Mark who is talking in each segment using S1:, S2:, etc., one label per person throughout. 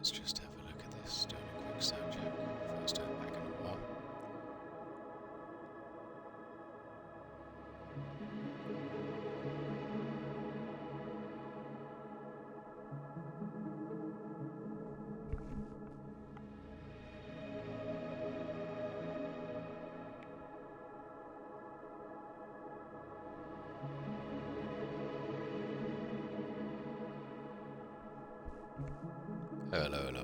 S1: Let's just have a look at this, doing a quick sound check. First time back in a while. Hello, hello, hello.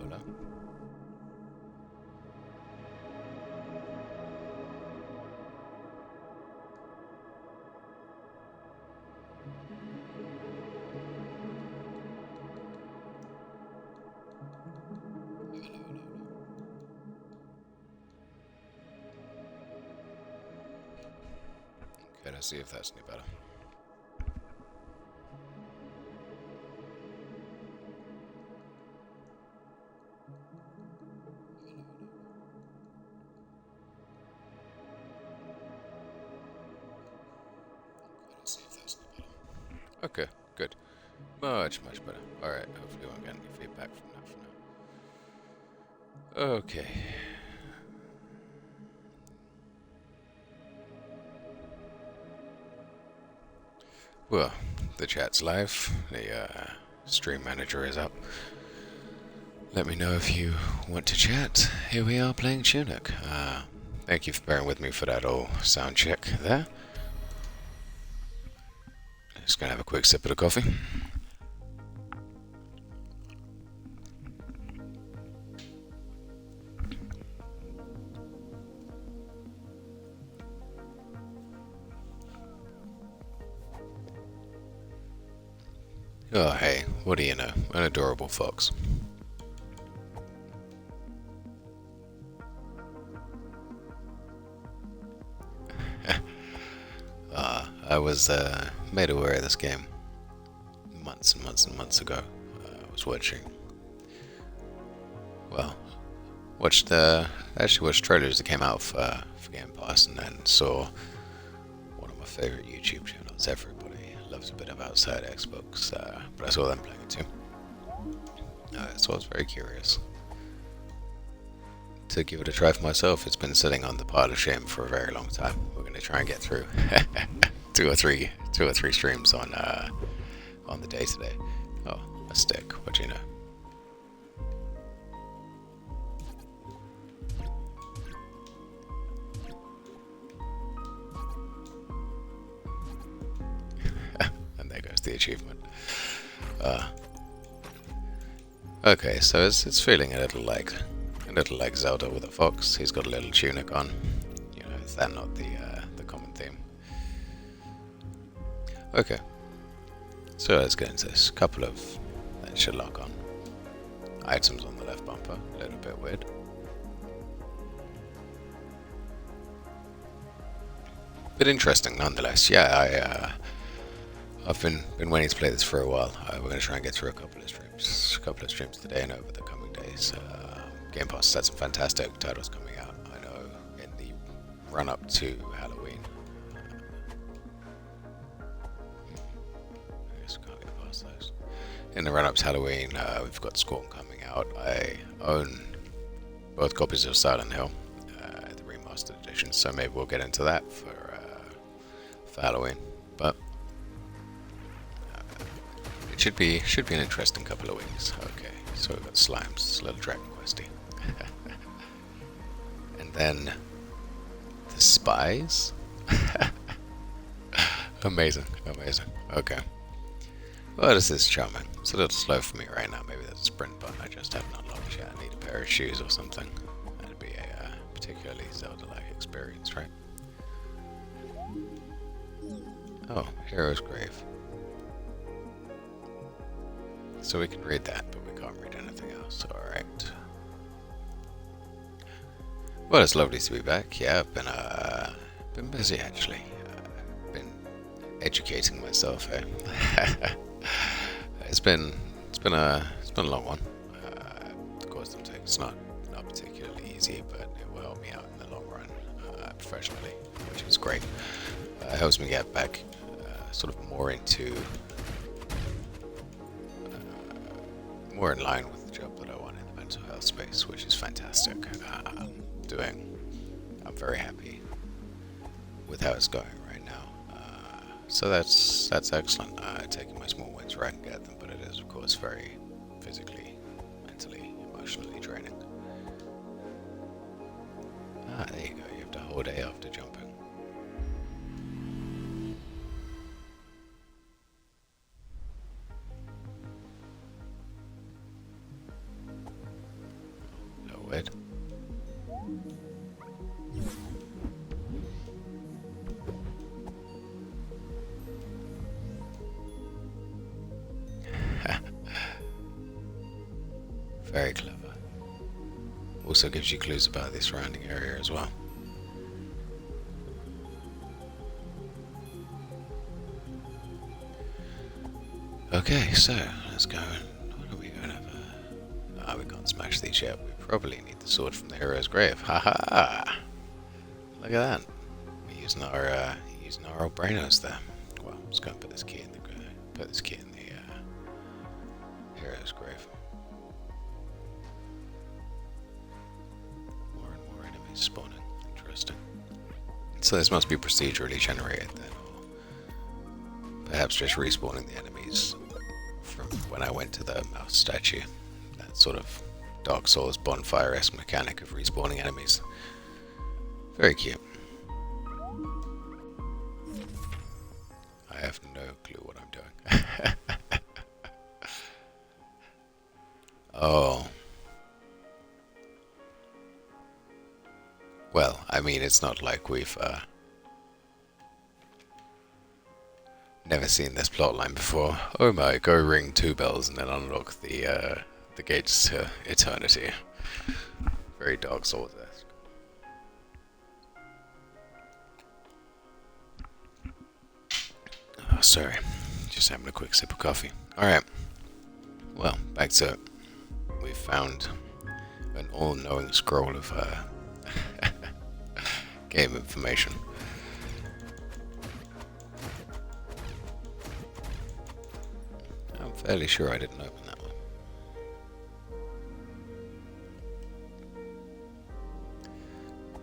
S1: Okay, let's see if that's any better. Okay, good. Much better. Alright, hopefully we won't get any feedback from that for now. Okay. Well, the chat's live. The stream manager is up. Let me know if you want to chat. Here we are playing Tunic. Thank you for bearing with me for that old sound check there. Just gonna have a quick sip of the coffee. Oh hey, what do you know? An adorable fox. I was made aware of this game months and months and months ago. I was watching, well, actually watched trailers that came out for Gamepass, and then saw one of my favorite YouTube channels. Everybody loves a bit of outside Xbox, but I saw them playing it too. So I was very curious to give it a try for myself. It's been sitting on the pile of shame for a very long time. We're going to try and get through two or three streams on the day today. Oh, a stick. What do you know? And there goes the achievement. Okay, so it's feeling a little like Zelda with a fox. He's got a little tunic on. You know, is that not the common theme? Okay, so let's get into this. Couple of that should lock on. Items on the left bumper, a little bit weird. But interesting nonetheless. Yeah, I've been waiting to play this for a while. We're going to try and get through a couple of streams today and over the coming days. Gamepass had some fantastic titles coming out. I know in the run-up to Halloween. I guess we can't get past those. In the run-up to Halloween, we've got Scorn coming out. I own both copies of Silent Hill, the remastered edition, so maybe we'll get into that for Halloween. But it should be an interesting couple of weeks. Okay, so we've got Slimes, it's a little Dragon Questy. And then the spies. Amazing. Okay. Well, this is charming. It's a little slow for me right now. Maybe that's a sprint button I just haven't unlocked yet. I need a pair of shoes or something. That'd be a particularly Zelda-like experience, right? Oh, Hero's Grave. So we can read that, but we can't read anything else. Alright. Well, it's lovely to be back. Yeah, I've been busy actually. Been educating myself. It's been a long one. Of course, it's not particularly easy, but it will help me out in the long run professionally, which is great. It helps me get back sort of more in line with the job that I want in the to health space, which is fantastic. I'm very happy with how it's going right now. So that's excellent. Taking my small wins where I can get them, but it is of course very physically, mentally, emotionally draining. There you go. You have the whole day after jumping. Weird. Very clever. Also gives you clues about the surrounding area as well. Okay, so let's go. What are we going to? We can't smash these yet. We probably need the sword from the hero's grave. Haha! Look at that. We're using our old brainos there. Well, let's go and put this key in the hero's grave. More and more enemies spawning. Interesting. So this must be procedurally generated then, or perhaps just respawning the enemies from when I went to the mouse statue. That sort of Dark Souls bonfire-esque mechanic of respawning enemies. Very cute. I have no clue what I'm doing. Oh. Well, I mean, it's not like we've never seen this plotline before. Oh my, go ring 2 bells and then unlock the gates to eternity. Very Dark Souls-esque. Oh, sorry. Just having a quick sip of coffee. Alright. Well, back to it. We found an all-knowing scroll of game information. I'm fairly sure I didn't open that one.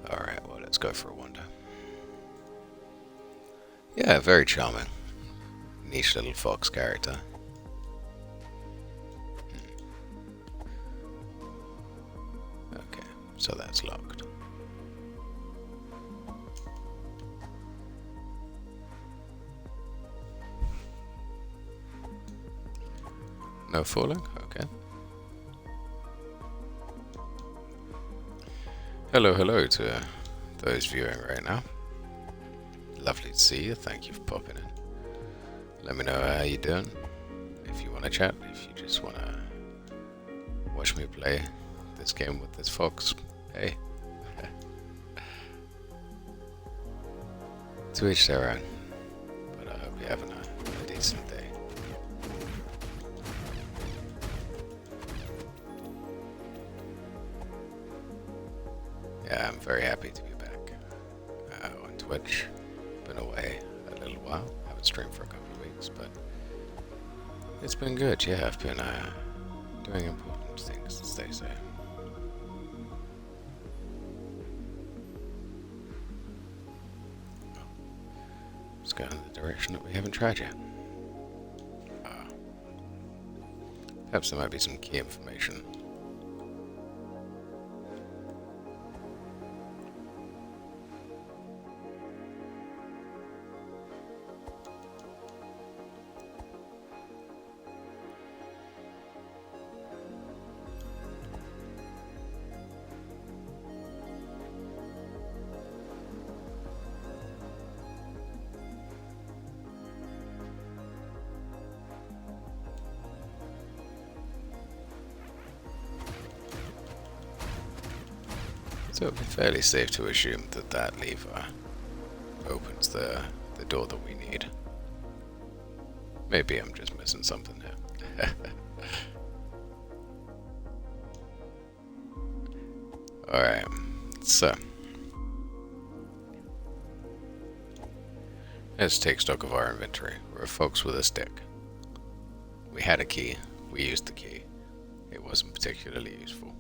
S1: Alright, well, let's go for a wander. Yeah, very charming. Niche little fox character. Okay, so that's locked. No falling? Okay. Hello to those viewing right now. Lovely to see you. Thank you for popping in. Let me know how you doing. If you want to chat, if you just want to watch me play this game with this fox, hey. To each their own. But I hope you're having a decent day. Yeah, I'm very happy to be back on Twitch. Been away a little while. Haven't streamed for a couple of weeks, but it's been good. Yeah, I've been doing important things to stay safe. Let's go in the direction that we haven't tried yet. Perhaps there might be some key information. So it would be fairly safe to assume that that lever opens the door that we need. Maybe I'm just missing something here. Alright, so let's take stock of our inventory. We're folks with a stick. We had a key, we used the key. It wasn't particularly useful.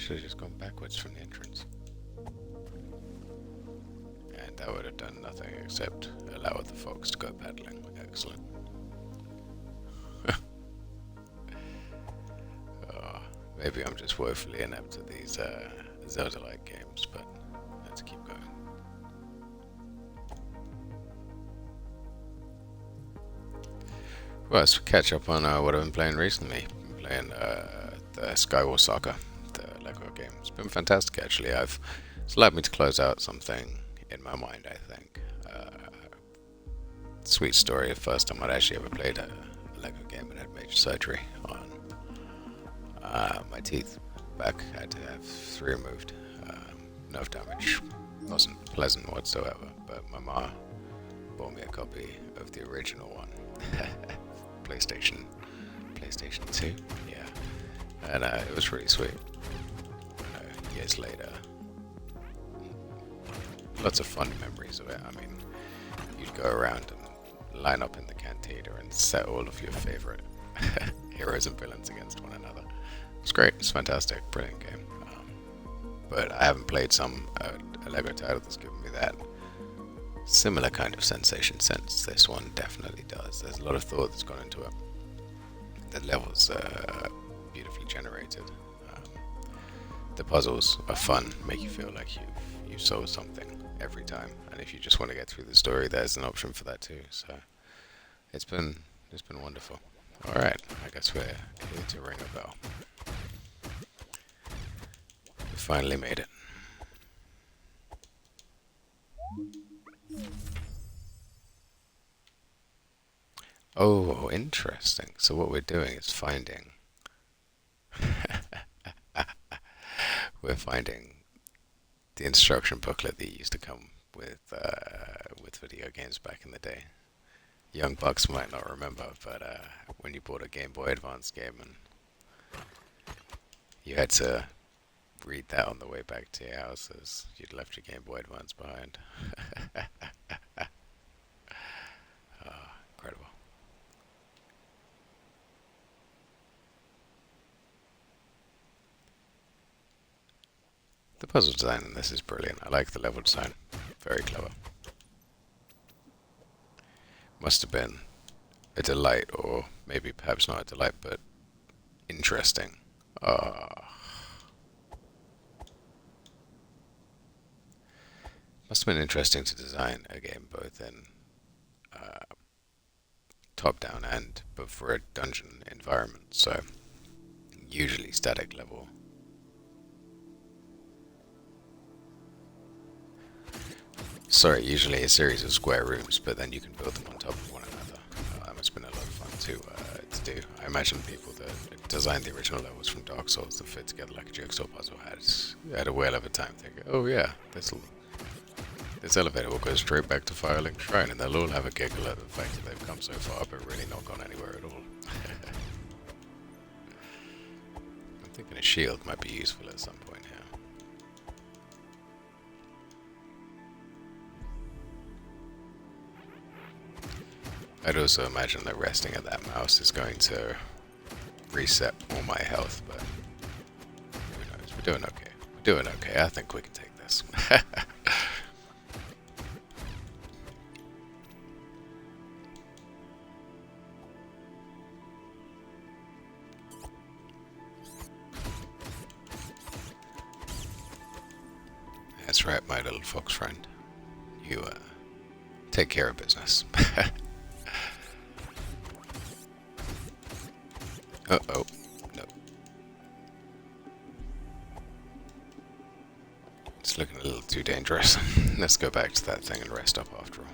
S1: should have just gone backwards from the entrance. And that would have done nothing except allow the fox to go paddling. Excellent. Oh, maybe I'm just woefully inept at these Zelda-like games, but let's keep going. Well, let's catch up on what I've been playing recently. I've been playing the Skywars Saga, the Lego game. It's been fantastic, actually. It's allowed me to close out something in my mind, I think. Sweet story, the first time I'd actually ever played a Lego game and had major surgery on my teeth. Back, had to have 3 removed. Nerve damage wasn't pleasant whatsoever, but my ma bought me a copy of the original one. PlayStation 2, yeah, and it was really sweet. Years later, lots of fun memories of it. I mean, you'd go around and line up in the cantina and set all of your favorite heroes and villains against one another. It's great, it's fantastic, brilliant game. But I haven't played a Lego title that's given me that similar kind of sensation since. This one definitely does. There's a lot of thought that's gone into it. The levels are beautifully generated. The puzzles are fun, make you feel like you've solved something every time. And if you just want to get through the story, there's an option for that too. So it's been wonderful. All right, I guess we're here to ring a bell. We finally made it. Oh, interesting. So what we're doing is finding... we're finding the instruction booklet that used to come with video games back in the day. Young bucks might not remember, but when you bought a Game Boy Advance game and you had to read that on the way back to your house as you'd left your Game Boy Advance behind. Incredible. The puzzle design in this is brilliant. I like the level design. Very clever. Must have been a delight, or maybe perhaps not a delight, but interesting. Must have been interesting to design a game both in top-down but for a dungeon environment. So usually static level. Sorry, usually a series of square rooms, but then you can build them on top of one another. That must have been a lot of fun to do. I imagine people that designed the original levels from Dark Souls that fit together like a jigsaw puzzle had a whale of a time thinking, oh yeah, this elevator will go straight back to Firelink Shrine, and they'll all have a giggle at the fact that they've come so far but really not gone anywhere at all. I'm thinking a shield might be useful at some point here. I'd also imagine that resting at that mouse is going to reset all my health, but who knows? We're doing okay. We're doing okay. I think we can take this. That's right, my little fox friend. You take care of business. Uh-oh. No. It's looking a little too dangerous. Let's go back to that thing and rest up after all.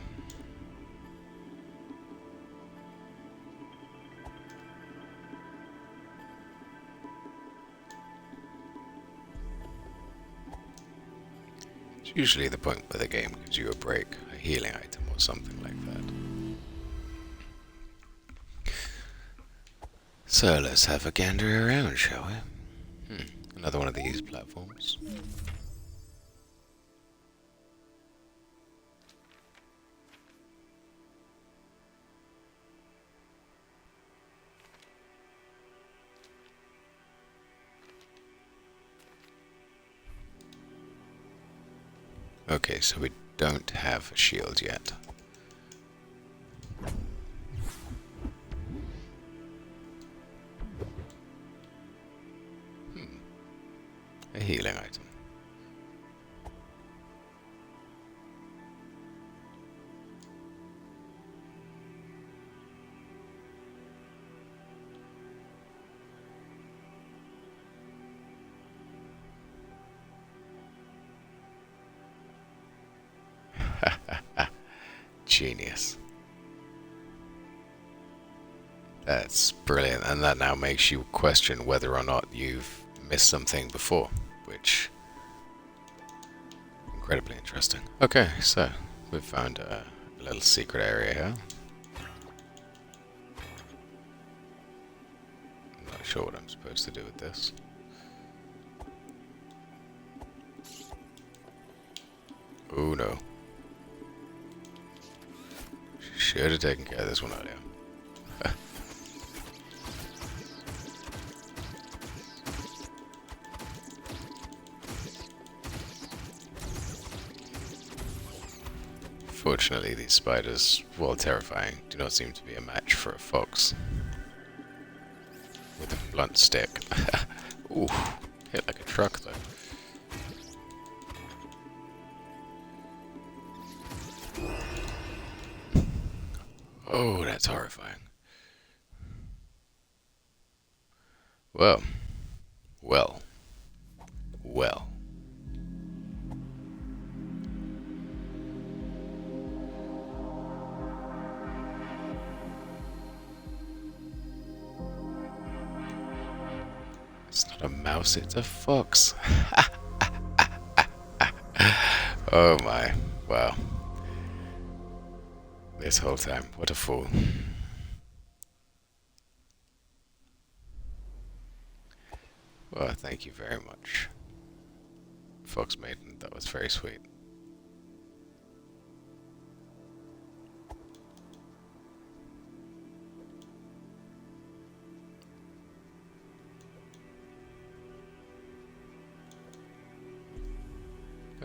S1: It's usually the point where the game gives you a break, a healing item or something like that. So let's have a gander around, shall we? Another one of these platforms. Okay, so we don't have a shield yet. A healing item. Genius. That's brilliant, and that now makes you question whether or not you've missed something before, which incredibly interesting. Okay, so we've found a little secret area here. I'm not sure what I'm supposed to do with this. Oh no. Should have taken care of this one earlier. Fortunately, these spiders, while terrifying, do not seem to be a match for a fox with a blunt stick. Ooh, hit like a truck though. Oh, that's horrifying. Well, well, well. It's not a mouse, it's a fox. Oh my, wow. This whole time, what a fool. Well, thank you very much, Fox Maiden. That was very sweet.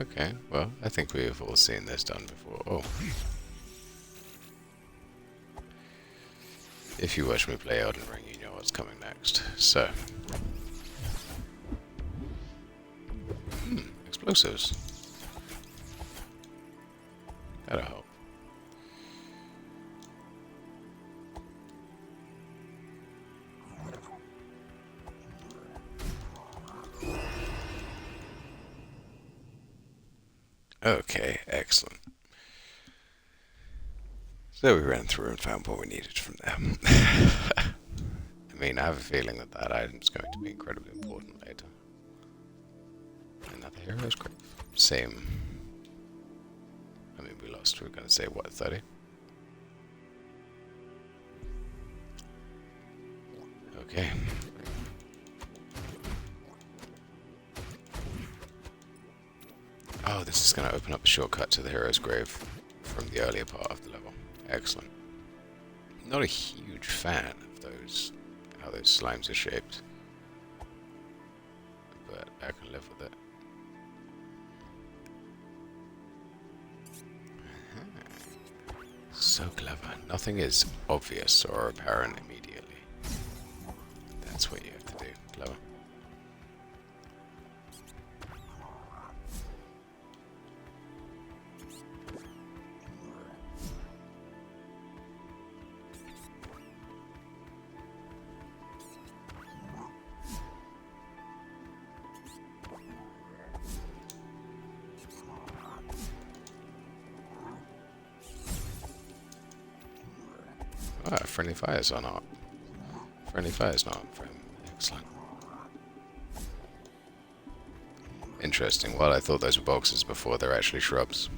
S1: Okay, well, I think we've all seen this done before. Oh. If you watch me play Elden Ring, you know what's coming next. So. Explosives. That'll help. Okay, excellent. So we ran through and found what we needed from there. I mean, I have a feeling that that item's going to be incredibly important later. Another hero's grave. Same. I mean, we lost, we were going to say, what, 30? Okay. Oh, this is going to open up a shortcut to the hero's grave from the earlier part of the level. Excellent. Not a huge fan of those, how those slimes are shaped, but I can live with it. So clever. Nothing is obvious or apparent immediately. That's what you have to do. Clever. Ah, friendly fires are not. Friendly fire's not from. Excellent. Interesting. Well, I thought those were boxes before. They're actually shrubs.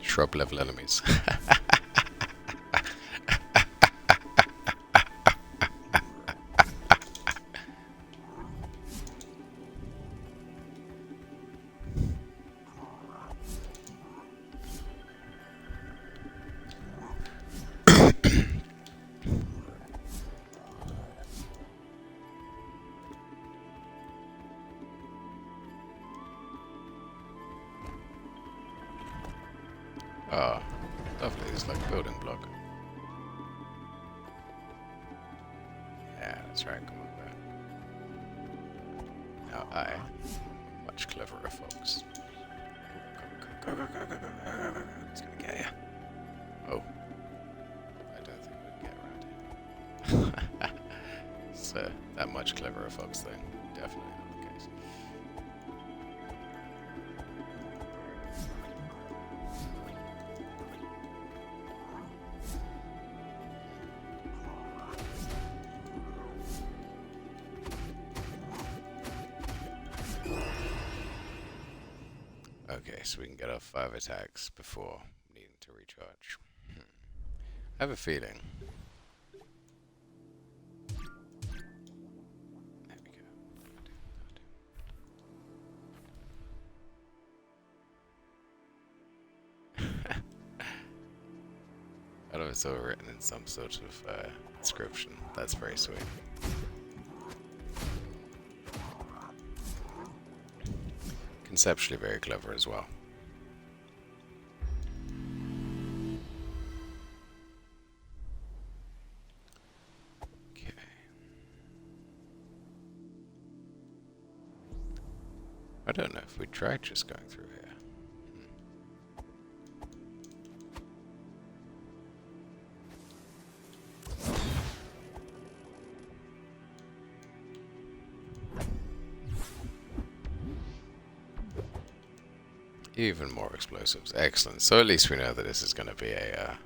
S1: Shrub level enemies. Lovely, it's like a building block. Yeah, that's right, come on back. Now I am much cleverer, folks. Go, go, go, go, go, go, go, go, go. It's gonna get you. Oh. I don't think we can get around here. So, that much cleverer, folks thing. Definitely not the case. Okay, so we can get off 5 attacks before needing to recharge. I have a feeling. There we go. I don't know if it's all written in some sort of description. That's very sweet. Conceptually very clever as well. Okay. I don't know if we tried just going through here. Even more explosives. Excellent. So at least we know that this is going to be a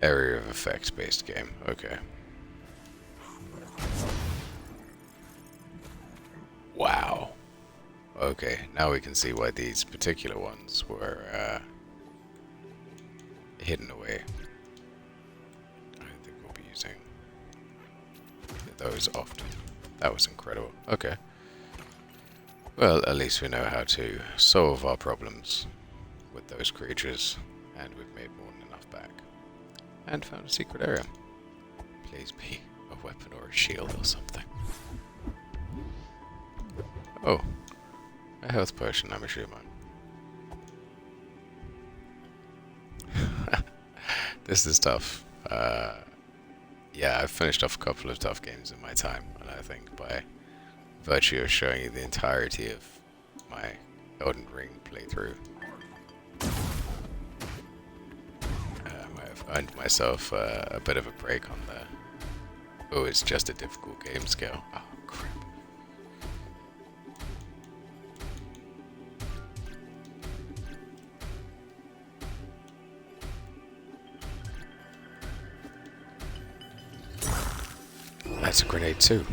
S1: area of effect based game. Okay. Wow. Okay, now we can see why these particular ones were hidden away. I don't think we'll be using those often. That was incredible. Okay. Well, at least we know how to solve our problems with those creatures, and we've made more than enough back. And found a secret area. Please be a weapon or a shield or something. Oh, a health potion, I'm assuming. This is tough. Yeah, I've finished off a couple of tough games in my time, and I think by virtue of showing you the entirety of my Elden Ring playthrough, I've earned myself a bit of a break on the "oh, it's just a difficult game" scale. Oh, crap. That's a grenade too.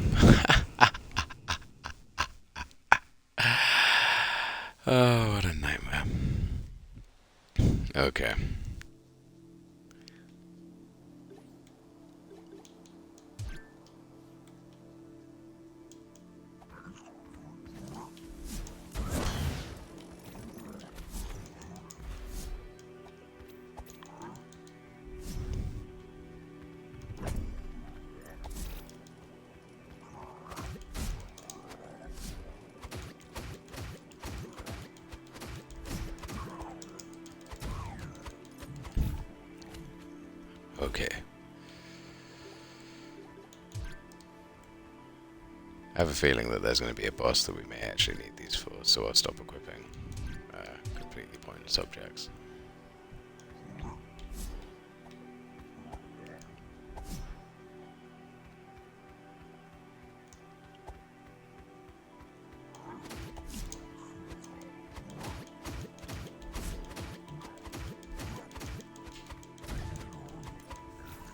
S1: Oh, what a nightmare. Okay. Okay. I have a feeling that there's going to be a boss that we may actually need these for, so I'll stop equipping completely pointless objects.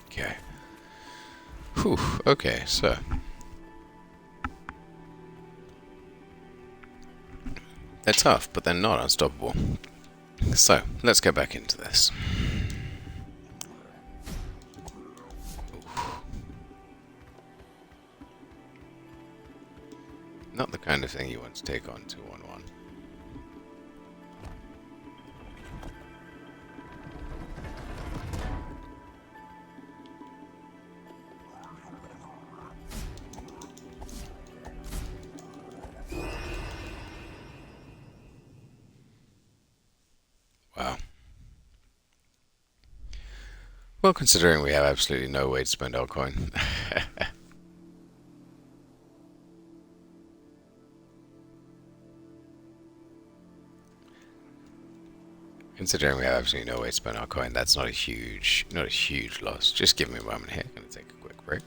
S1: Okay. Whew, okay, so they're tough, but they're not unstoppable. So, let's get back into this. Not the kind of thing you want to take on 2-on-1. Wow. Well, considering we have absolutely no way to spend our coin. Considering we have absolutely no way to spend our coin, that's not a huge loss. Just give me a moment here. Gonna take a quick break.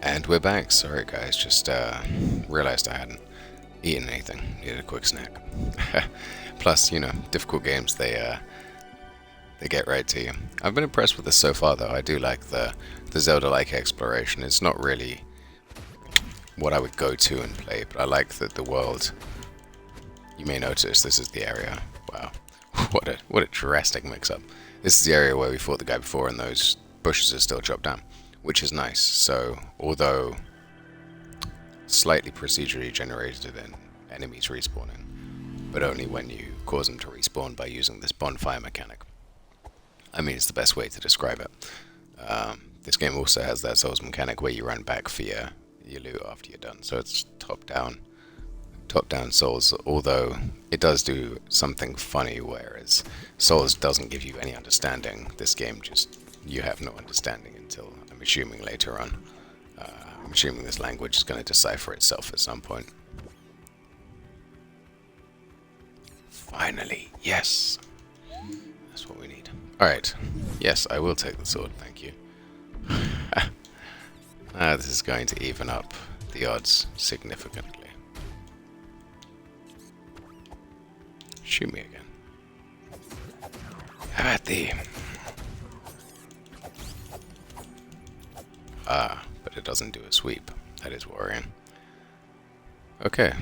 S1: And we're back. Sorry guys, just realized I hadn't eaten anything. Needed a quick snack. Plus, difficult games, they get right to you. I've been impressed with this so far though. I do like the Zelda-like exploration. It's not really what I would go to and play, but I like that the world. You may notice this is the area. Wow. What a drastic mix-up. This is the area where we fought the guy before, and those bushes are still chopped down, which is nice. So, although slightly procedurally generated and enemies respawning, but only when you cause them to respawn by using this bonfire mechanic. I mean, it's the best way to describe it. This game also has that Souls mechanic where you run back for your loot after you're done. So it's top-down Souls, although it does do something funny, whereas Souls doesn't give you any understanding. This game you have no understanding until, I'm assuming, later on. I'm assuming this language is going to decipher itself at some point. Finally, yes! That's what we need. Alright, yes, I will take the sword, thank you. This is going to even up the odds significantly. Shoot me again. How about thee? Ah, but it doesn't do a sweep. That is worrying. Okay.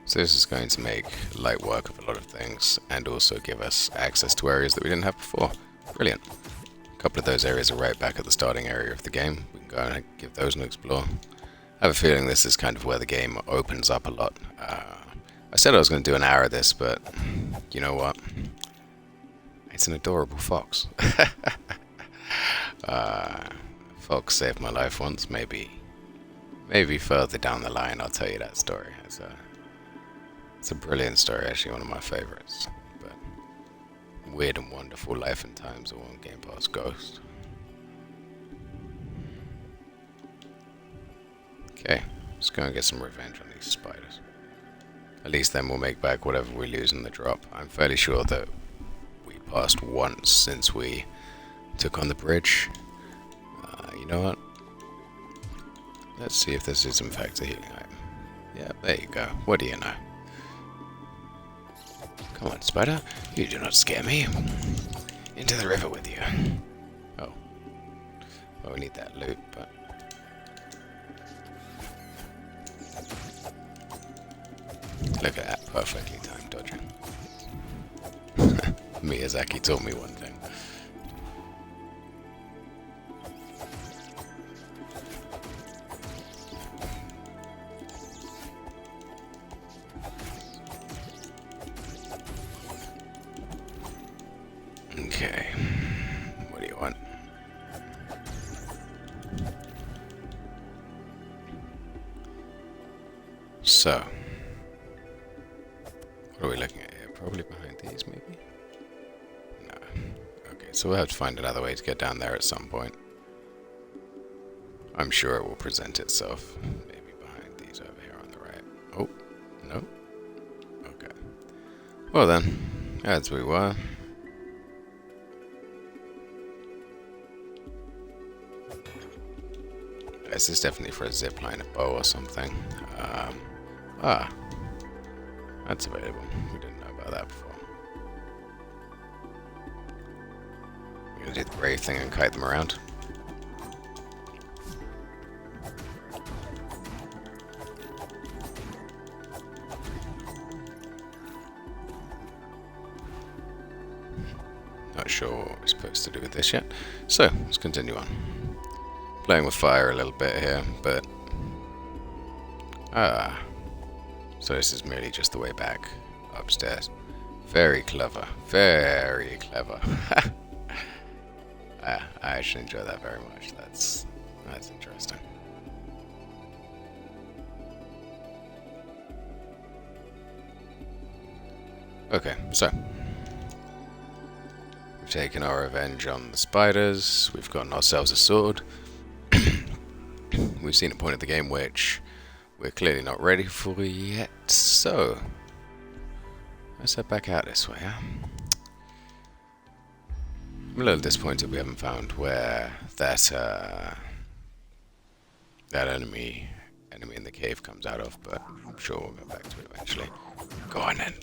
S1: So this is going to make light work of a lot of things, and also give us access to areas that we didn't have before. Brilliant. A couple of those areas are right back at the starting area of the game. We can go and give those an explore. I have a feeling this is kind of where the game opens up a lot. I said I was going to do an hour of this, but you know what? It's an adorable fox. Fox saved my life once. Maybe further down the line I'll tell you that story. It's a brilliant story, actually one of my favorites. But Weird and Wonderful Life and Times of One Gamepass Ghost. Okay, let's go and get some revenge on these spiders. At least then we'll make back whatever we lose in the drop. I'm fairly sure that we passed once since we took on the bridge. You know what? Let's see if this is in fact a healing item. Yeah, there you go. What do you know? Come on, spider. You do not scare me. Into the river with you. Oh. Well, we need that loot, but... Look at that, perfectly timed dodging. Miyazaki told me one thing. Okay, what do you want? So, what are we looking at here? Probably behind these, maybe? No. Okay, so we'll have to find another way to get down there at some point. I'm sure it will present itself. Maybe behind these over here on the right. Oh, no. Okay. Well then, as we were. This is definitely for a zipline, a bow or something. That's available. We didn't know about that before. We're gonna do the brave thing and kite them around. Not sure what we're supposed to do with this yet. So, let's continue on. Playing with fire a little bit here, but... So this is merely just the way back upstairs. Very clever. Very clever. I actually enjoy that very much. That's interesting. Okay, so... We've taken our revenge on the spiders. We've gotten ourselves a sword. We've seen a point of the game which we're clearly not ready for yet, so let's head back out this way, huh? I'm a little disappointed we haven't found where that enemy in the cave comes out of, but I'm sure we'll go back to it eventually. Go on then.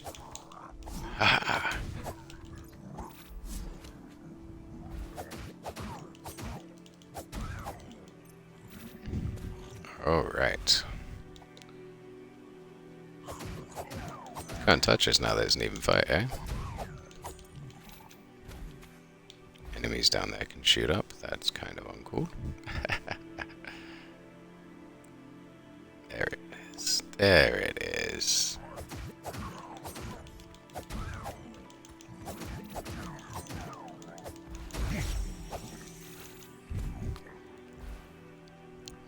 S1: Ha. Alright. Can't touch us now, there's an even fight, eh? Enemies down there can shoot up, that's kind of uncool. There it is. There it is.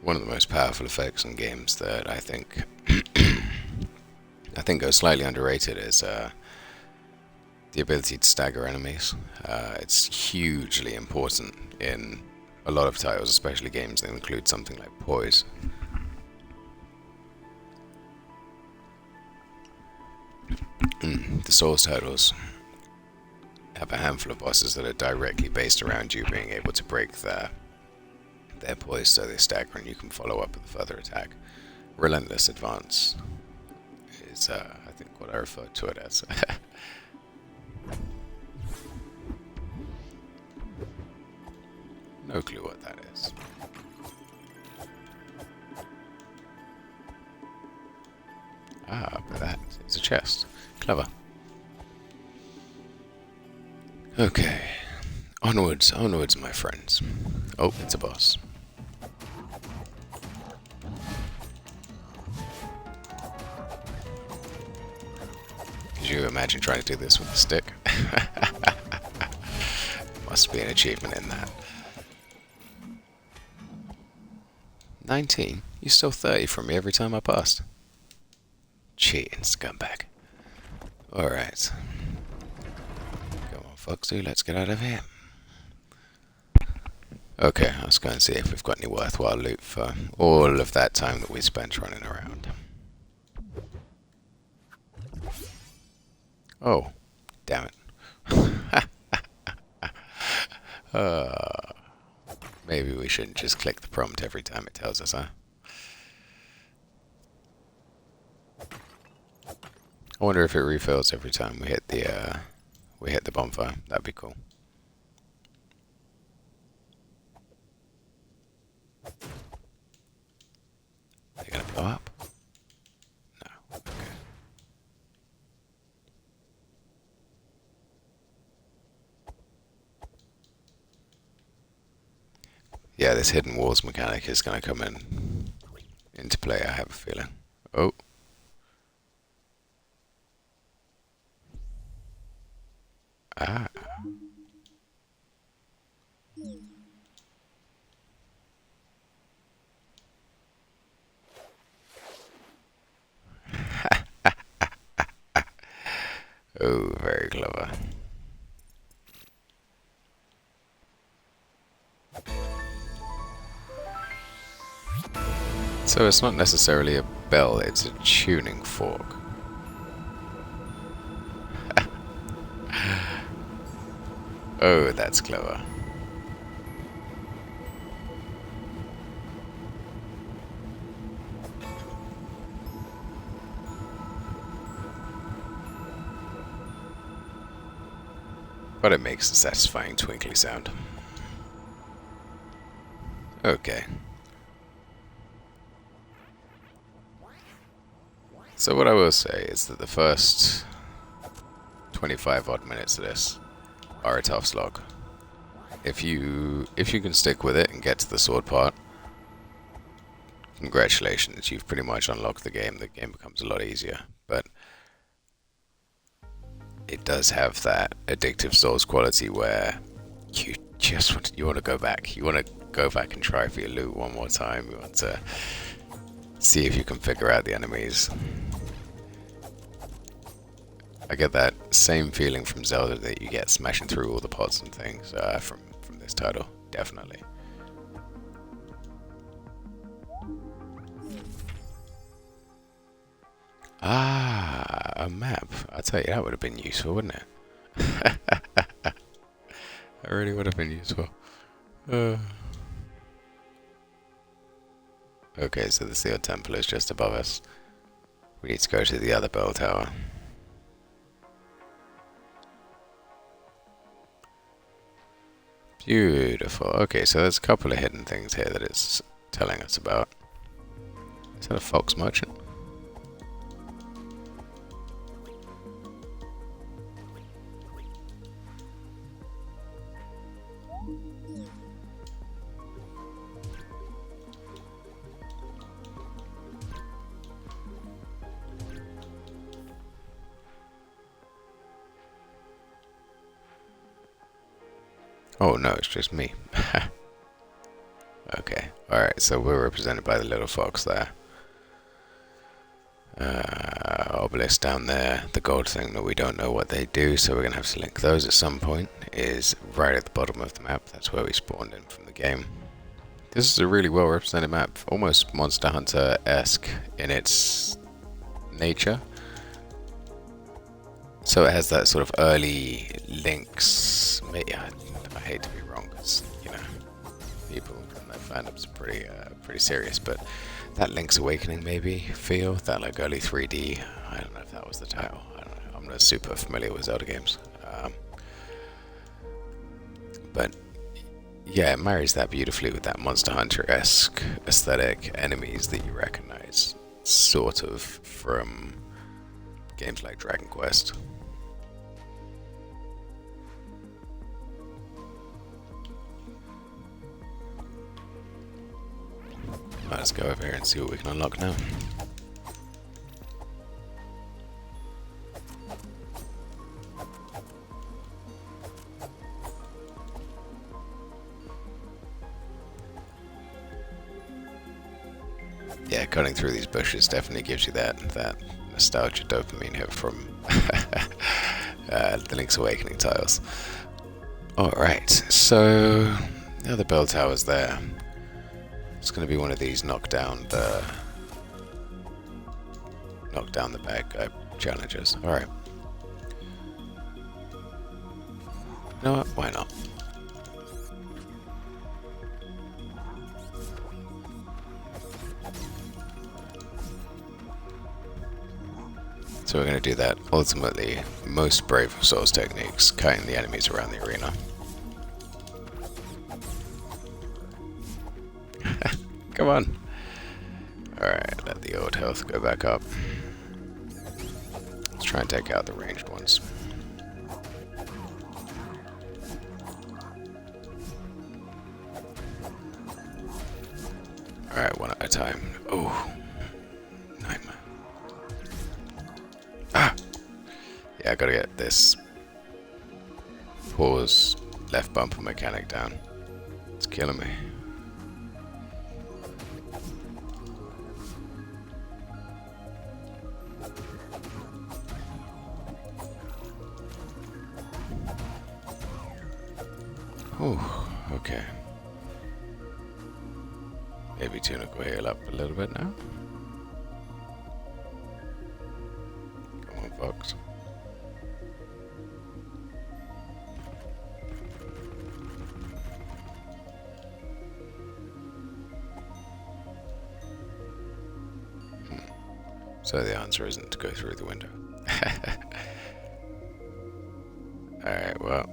S1: One of the most powerful effects in games that I think goes slightly underrated is the ability to stagger enemies. It's hugely important in a lot of titles, especially games that include something like poise. The Souls titles have a handful of bosses that are directly based around you being able to break their poise so they stagger and you can follow up with a further attack. Relentless Advance is, I think, what I refer to it as. No clue what that is. Ah, but that is a chest. Clever. Okay. Onwards, onwards, my friends. Oh, it's a boss. Could you imagine trying to do this with a stick? Must be an achievement in that. 19? You stole 30 from me every time I passed. Cheating scumbag. Alright. Come on, Foxy, let's get out of here. Okay, let's go and see if we've got any worthwhile loot for all of that time that we spent running around. Oh, damn it. Maybe we shouldn't just click the prompt every time it tells us, huh? I wonder if it refills every time we hit the bonfire. That'd be cool. Are they gonna blow up? No. Okay. Yeah, this hidden walls mechanic is gonna come into play, I have a feeling. Oh. Ah. Oh, very clever. So it's not necessarily a bell, it's a tuning fork. Oh, that's clever. But it makes a satisfying twinkly sound. Okay. So what I will say is that the first 25 odd minutes of this are a tough slog. If you can stick with it and get to the sword part, congratulations, you've pretty much unlocked the game. The game becomes a lot easier, but it does have that addictive Souls quality where you just want to go back. You want to go back and try for your loot one more time. You want to see if you can figure out the enemies. I get that same feeling from Zelda that you get smashing through all the pods and things from this title, definitely. Ah, a map. I tell you, that would have been useful, wouldn't it? That really would have been useful. Okay, so the Sealed Temple is just above us. We need to go to the other bell tower. Beautiful. Okay, so there's a couple of hidden things here that it's telling us about. Is that a fox merchant? Oh no, it's just me. Okay, alright, so we're represented by the little fox there. obelisks down there, the gold thing that we don't know what they do, so we're going to have to link those at some point, is right at the bottom of the map. That's where we spawned in from the game. This is a really well represented map, almost Monster Hunter-esque in its nature. So it has that sort of early Link's, yeah, I hate to be wrong because, you know, people and their fandoms are pretty serious, but that Link's Awakening maybe feel, that like early 3D, I don't know if that was the title, I don't know, I'm not super familiar with Zelda games. But yeah, it marries that beautifully with that Monster Hunter-esque aesthetic, enemies that you recognize sort of from games like Dragon Quest. Let's go over here and see what we can unlock now. Yeah, cutting through these bushes definitely gives you that nostalgia dopamine hit from the Link's Awakening titles. Alright, so the other bell tower's there. It's going to be one of these knock down the bad guy challenges. Alright. You know what? Why not? So we're going to do that. Ultimately, most brave of Souls techniques, kiting the enemies around the arena. Come on. Alright, let the old health go back up. Let's try and take out the ranged ones. Alright, one at a time. Oh, nightmare. Ah! Yeah, I gotta get this pause left bumper mechanic down. It's killing me. Oh, okay. Maybe Tunic will heal up a little bit now. Come on, Fox. So the answer isn't to go through the window. Alright, well.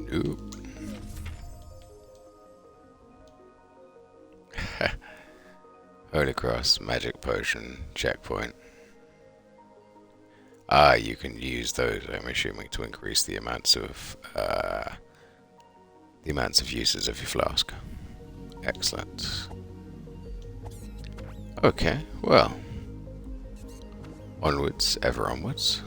S1: Nope. Holy Cross, Magic Potion, checkpoint. Ah, you can use those, I'm assuming, to increase the amounts of uses of your flask. Excellent. Okay, well. Onwards, ever onwards.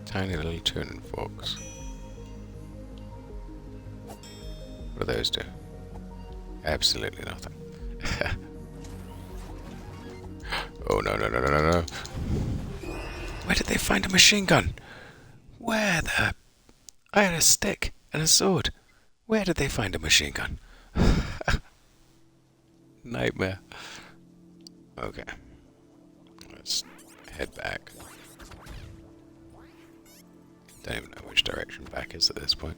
S1: Tiny little tuning forks. What do those do? Absolutely nothing. Oh no, no, no, no, no, no. Where did they find a machine gun? Where the... I had a stick and a sword. Where did they find a machine gun? Nightmare. Okay. Let's head back. Don't even know which direction back is at this point.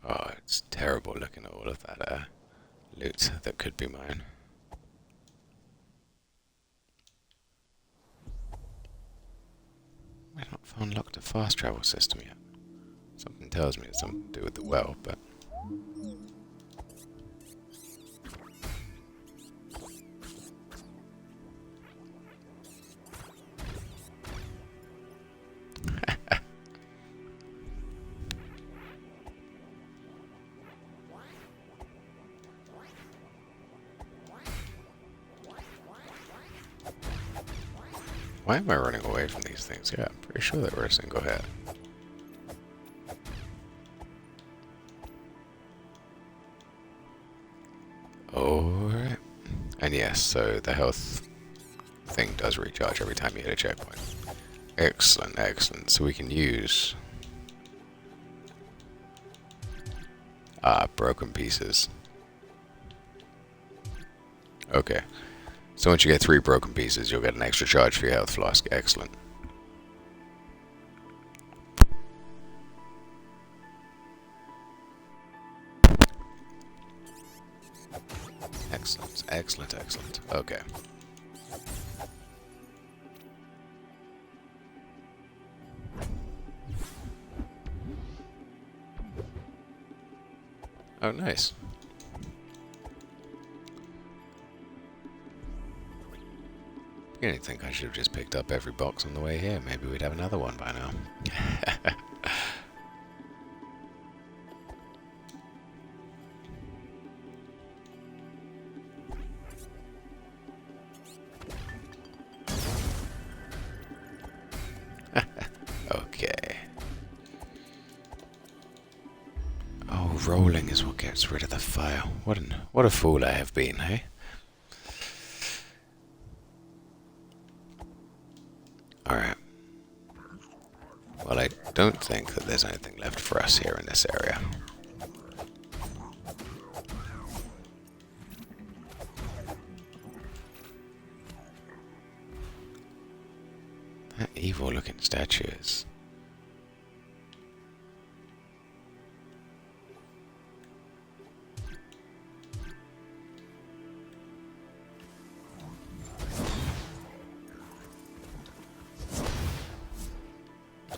S1: Oh, it's terrible looking at all of that loot that could be mine. I've not unlocked a fast travel system yet. Something tells me it's something to do with the well, but... Why am I running away from these things? Yeah, I'm pretty sure they were a single hit. Alright. And yes, so the health thing does recharge every time you hit a checkpoint. Excellent, excellent. So we can use... broken pieces. Okay. So once you get 3 broken pieces, you'll get an extra charge for your health flask. Excellent. Excellent, excellent, excellent. Okay. Oh, nice. You didn't think I should have just picked up every box on the way here. Maybe we'd have another one by now. Okay. Oh, rolling is what gets rid of the fire. What a fool I have been, hey? Alright. Well, I don't think that there's anything left for us here in this area. That evil-looking statue is...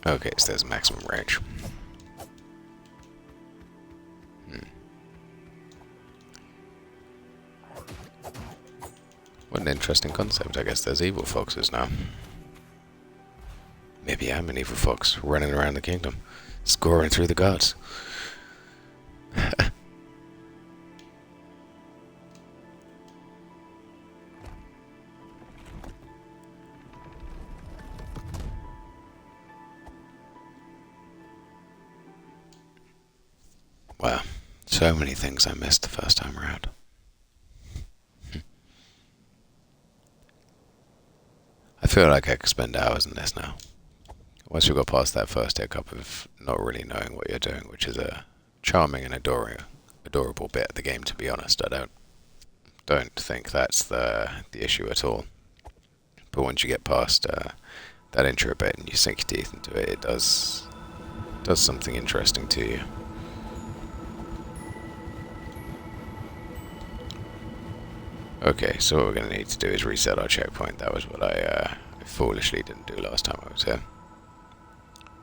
S1: Okay, so there's maximum range. What an interesting concept. I guess there's evil foxes now. Maybe I'm an evil fox running around the kingdom, scoring through the guards. Wow, so many things I missed the first time around. I feel like I could spend hours in this now. Once we got past that first hiccup of not really knowing what you're doing, which is a charming and adorable bit of the game, to be honest. I don't think that's the issue at all. But once you get past that intro bit and you sink your teeth into it, it does something interesting to you. Okay, so what we're going to need to do is reset our checkpoint. That was what I foolishly didn't do last time I was here.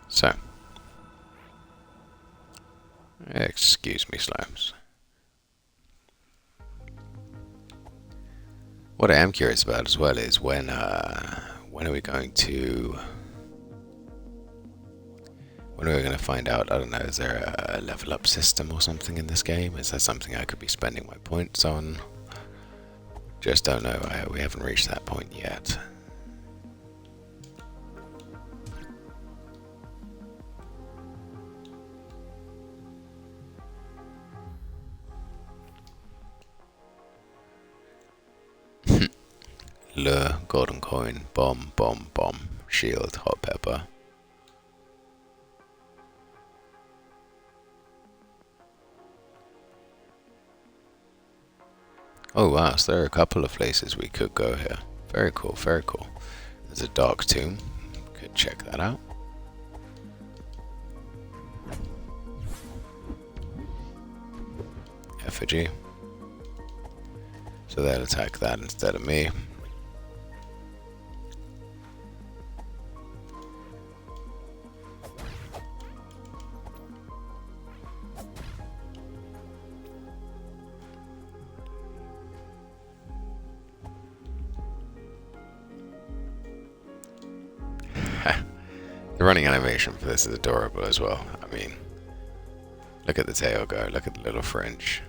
S1: So. Excuse me, slimes. What I am curious about as well is when are we going to... When are we going to find out, I don't know, is there a level up system or something in this game? Is that something I could be spending my points on? Just don't know, we haven't reached that point yet. Lure, golden coin, bomb, bomb, bomb, shield, hot pepper. Oh wow, so there are a couple of places we could go here. Very cool, very cool. There's a dark tomb. Could check that out. Effigy. So they'll attack that instead of me. The running animation for this is adorable as well. I mean, look at the tail go, look at the little fringe.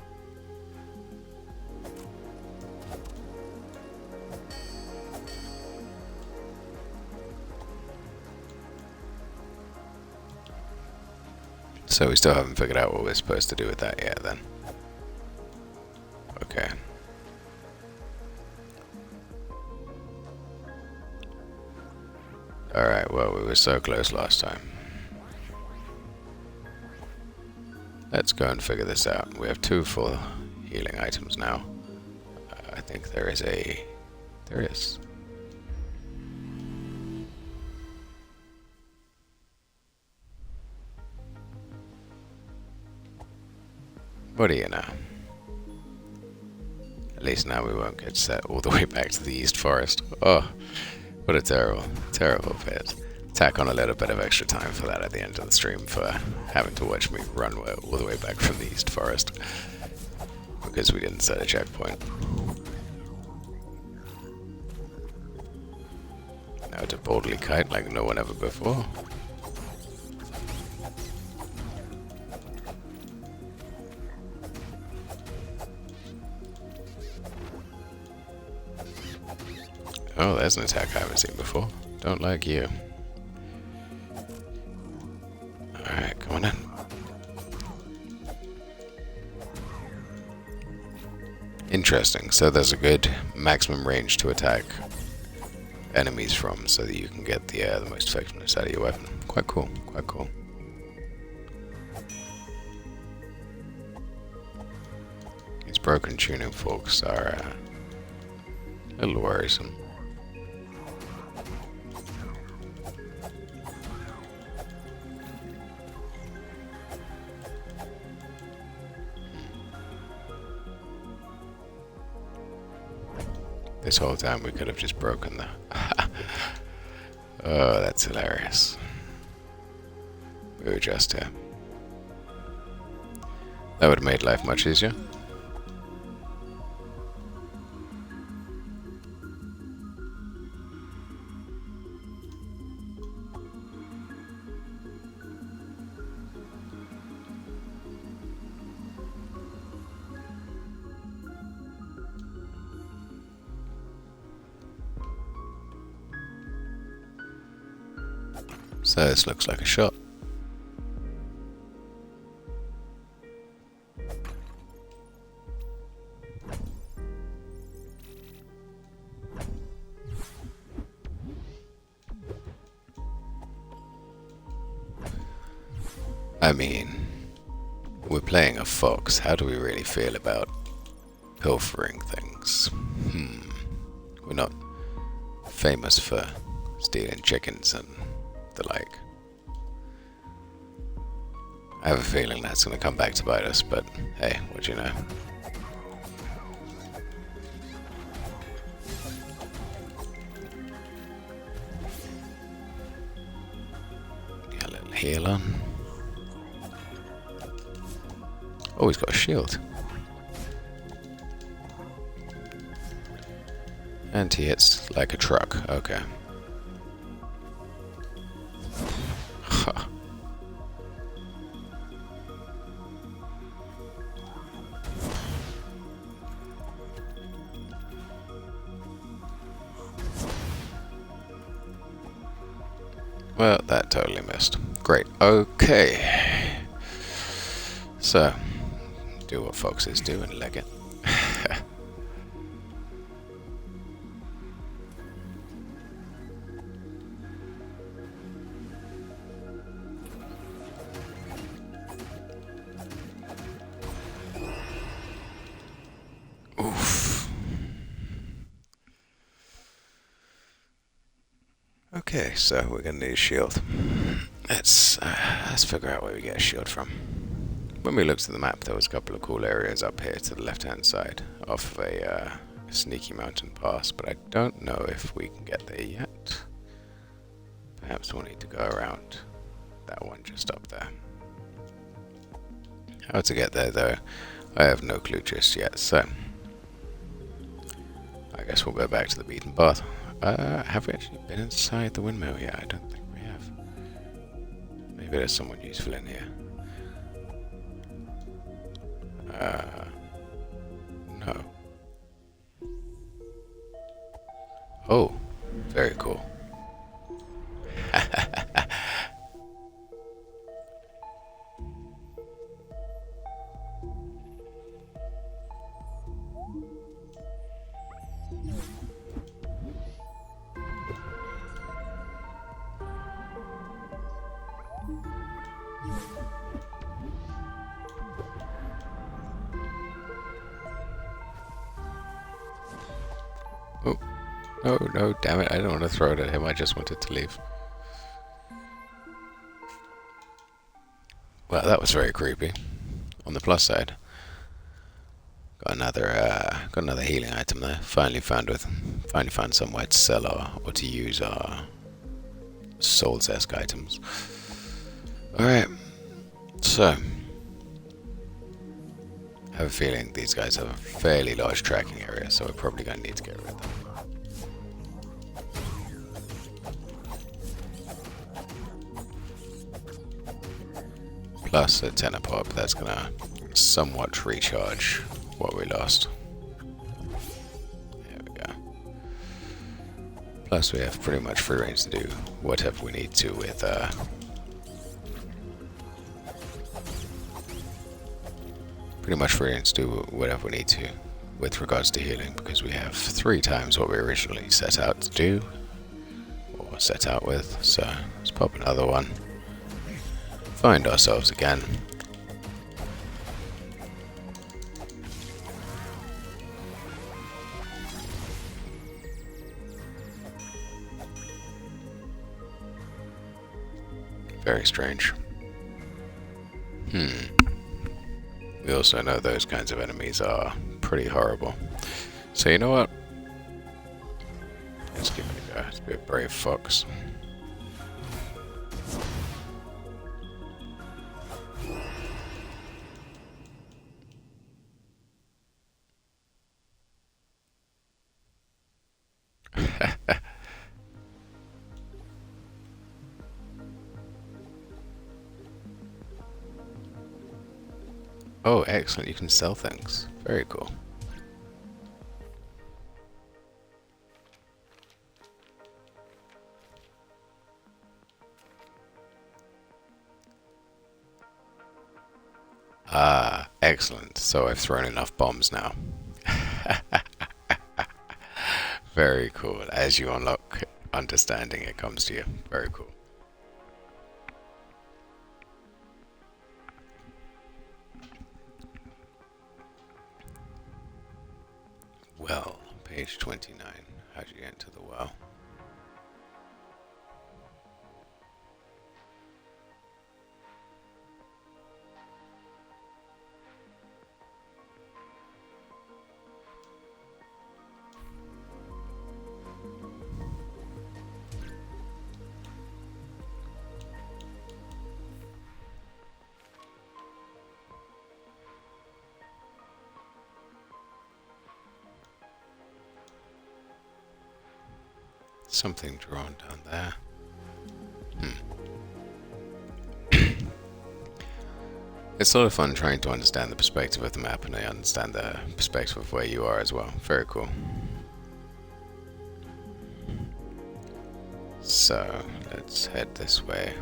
S1: So we still haven't figured out what we're supposed to do with that yet then. Okay. Alright, well, we were so close last time. Let's go and figure this out. We have 2 full healing items now. I think there is a... There is. What do you know? At least now we won't get set all the way back to the East Forest. Oh, what a terrible, terrible bit. Tack on a little bit of extra time for that at the end of the stream for having to watch me run all the way back from the East Forest. Because we didn't set a checkpoint. Now to boldly kite like no one ever before. Oh, there's an attack I haven't seen before. Don't like you. Alright, come on in. Interesting. So there's a good maximum range to attack enemies from, so that you can get the most effectiveness out of your weapon. Quite cool. Quite cool. These broken tuning forks are a little worrisome. This whole time we could have just broken the... Oh, that's hilarious. We were just here. That would have made life much easier. So this looks like a shot. I mean, we're playing a fox. How do we really feel about pilfering things? We're not famous for stealing chickens and the like. I have a feeling that's going to come back to bite us, but hey, what do you know? Get a little heal on. Oh, he's got a shield. And he hits like a truck. Okay. Well, that totally missed. Great. Okay. So, do what foxes do and leg it. Oof. Okay, so we're gonna need a shield. Let's figure out where we get a shield from. When we looked at the map, there was a couple of cool areas up here to the left-hand side off of a sneaky mountain pass, but I don't know if we can get there yet. Perhaps we'll need to go around that one just up there. How to get there, though, I have no clue just yet, so I guess we'll go back to the beaten path. Have we actually been inside the windmill yet? I don't think we have. Maybe there's someone useful in here. No. Oh, very cool. No, no, damn it. I don't want to throw it at him. I just wanted to leave. Well, that was very creepy. On the plus side, got another healing item there. Finally found somewhere to sell or to use our Souls-esque items. Alright, so I have a feeling these guys have a fairly large tracking area, so we're probably going to need to get rid of them. Plus a 10 pop, that's going to somewhat recharge what we lost. There we go. Plus we have pretty much free range to do whatever we need to with pretty much free range to do whatever we need to with regards to healing, because we have 3 times what we originally set out to do or set out with. So let's pop another one. Find ourselves again. Very strange. We also know those kinds of enemies are pretty horrible. So you know what? Let's give it a go. Let's be a brave fox. Oh, excellent. You can sell things. Very cool. Ah, excellent. So I've thrown enough bombs now. Very cool. As you unlock understanding, it comes to you. Very cool. Well, page 29. How do you enter the well? Something drawn down there. It's sort of fun trying to understand the perspective of the map, and I understand the perspective of where you are as well. Very cool. So, let's head this way.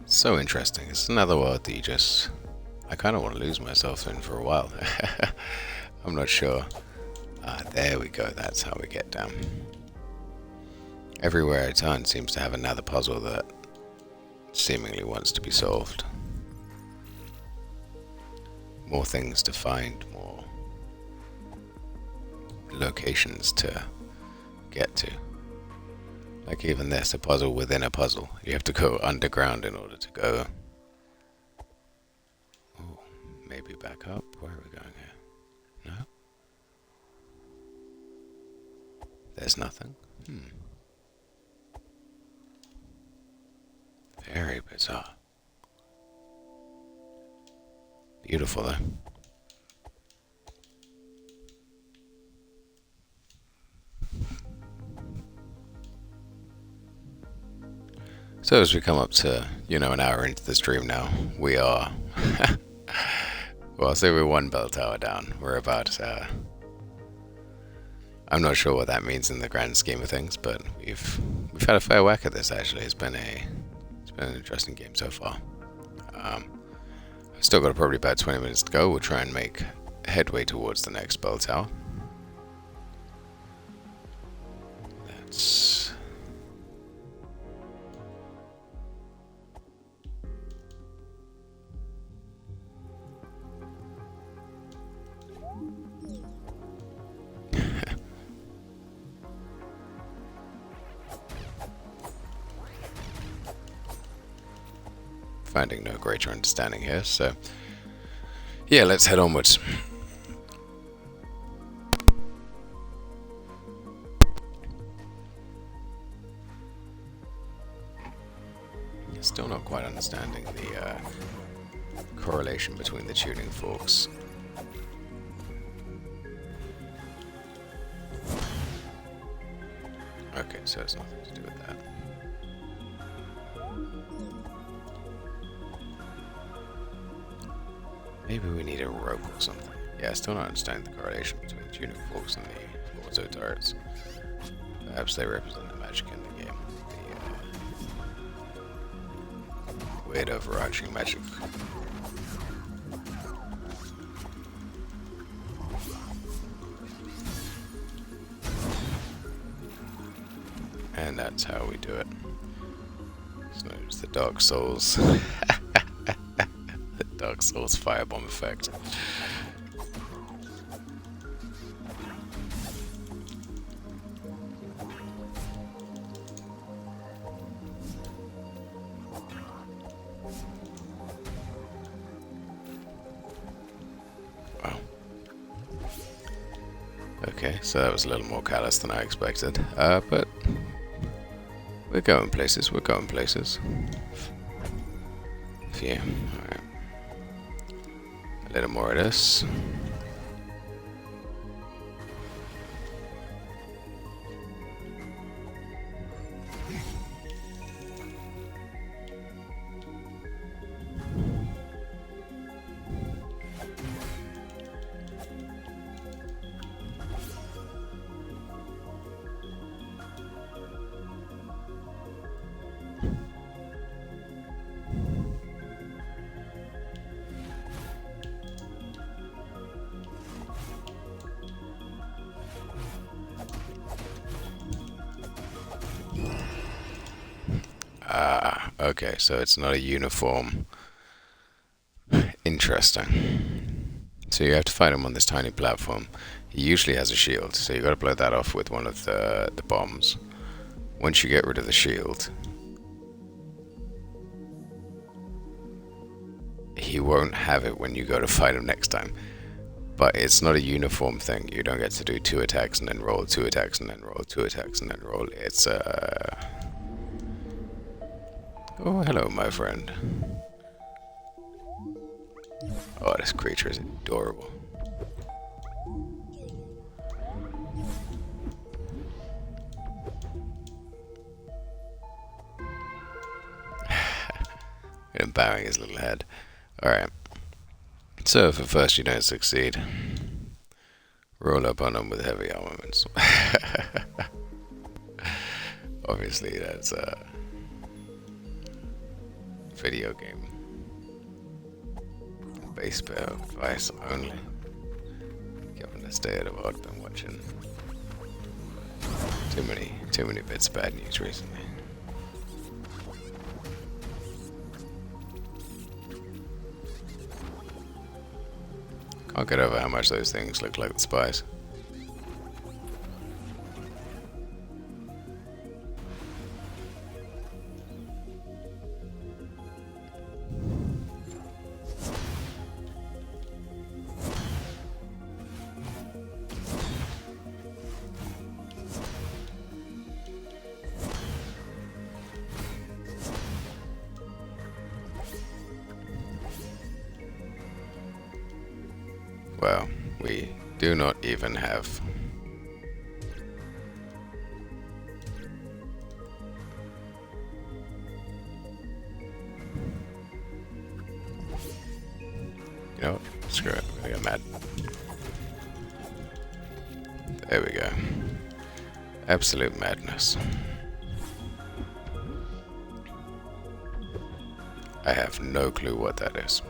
S1: So interesting. It's another world that I kind of want to lose myself in for a while. I'm not sure. There we go. That's how we get down. Everywhere I turn seems to have another puzzle that seemingly wants to be solved. More things to find, more locations to get to. Like even this, a puzzle within a puzzle. You have to go underground in order to go. Ooh, maybe back up. Where are we going here? No? There's nothing. Very bizarre. Beautiful though. So as we come up to, an hour into the stream now, we are, well, I'll say we're 1 bell tower down. We're about, I'm not sure what that means in the grand scheme of things, but we've had a fair whack at this actually. It's been an interesting game so far. I Still got probably about 20 minutes to go. We'll try and make headway towards the next bell tower. That's... finding no greater understanding here, so yeah, let's head onwards. Still not quite understanding the correlation between the tuning forks. Okay, so it's nothing to do with that. Maybe we need a rope or something. Yeah, still not understanding the correlation between the tuning forks and the auto turrets. Perhaps they represent the magic in the game. The weird overarching magic. And that's how we do it. It's not just the Dark Souls. Dark Souls firebomb effect. Wow. Okay, so that was a little more callous than I expected. But we're going places, we're going places. Phew, alright. A little more of this. Okay, so it's not a uniform. Interesting. So you have to fight him on this tiny platform. He usually has a shield, so you got to blow that off with one of the bombs. Once you get rid of the shield, he won't have it when you go to fight him next time. But it's not a uniform thing. You don't get to do 2 attacks and then roll, 2 attacks and then roll, 2 attacks and then roll. It's Oh, hello, my friend. Oh, this creature is adorable. And bowing his little head. Alright. So, for first you don't succeed. Roll up on him with heavy armaments. Obviously, that's video game. Base pair advice only. Given the state of what I've been watching. Too many bits of bad news recently. Can't get over how much those things look like the spies. Well, we do not even have you know what? Screw it, I got mad. There we go. Absolute madness. I have no clue what that is.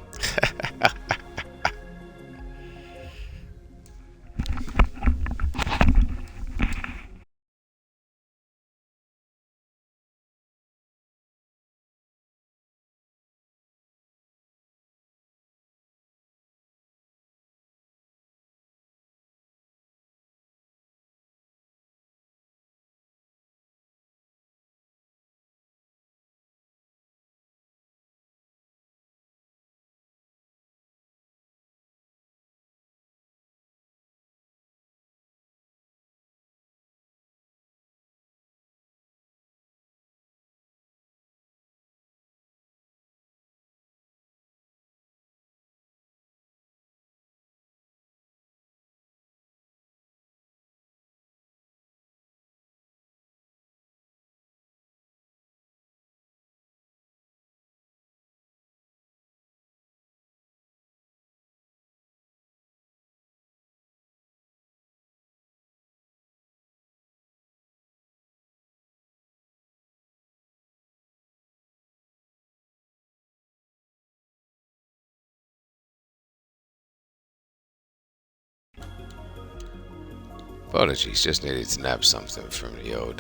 S1: Apologies, just needed to nab something from the old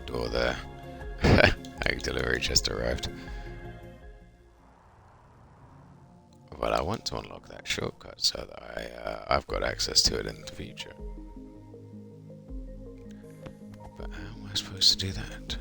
S1: door there. Egg delivery just arrived. Well, I want to unlock that shortcut so that I've got access to it in the future. But how am I supposed to do that?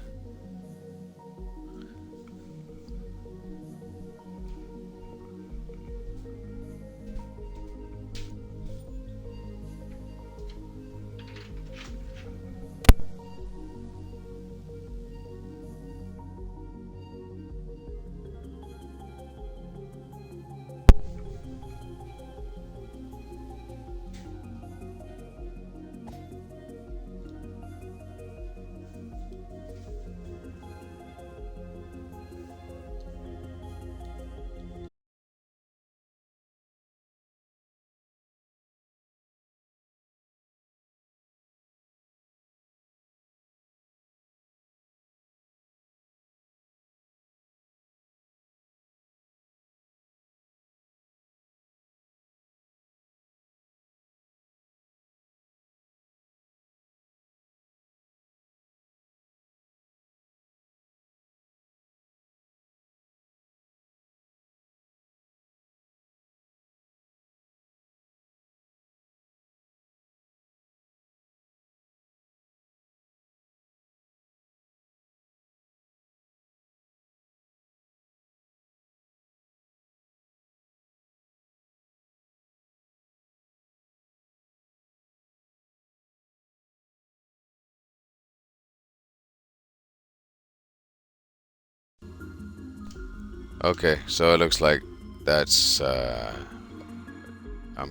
S1: Okay, so it looks like that's I'm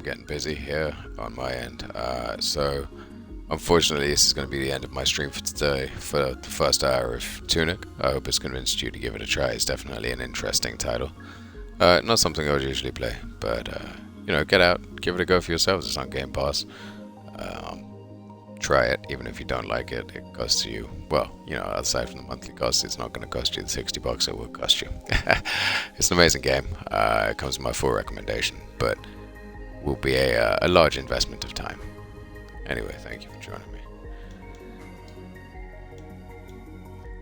S1: getting busy here on my end. So unfortunately, this is going to be the end of my stream for today for the first hour of Tunic. I hope it's convinced you to give it a try. It's definitely an interesting title. Not something I would usually play, but you know, get out, give it a go for yourselves. It's on Game Pass. Try it, even if you don't like it. It costs you, well, you know, aside from the monthly cost, it's not going to cost you the $60 it will cost you. It's an amazing game. It comes with my full recommendation, but will be a large investment of time. Anyway, thank you for joining me.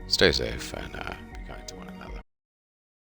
S1: Stay safe and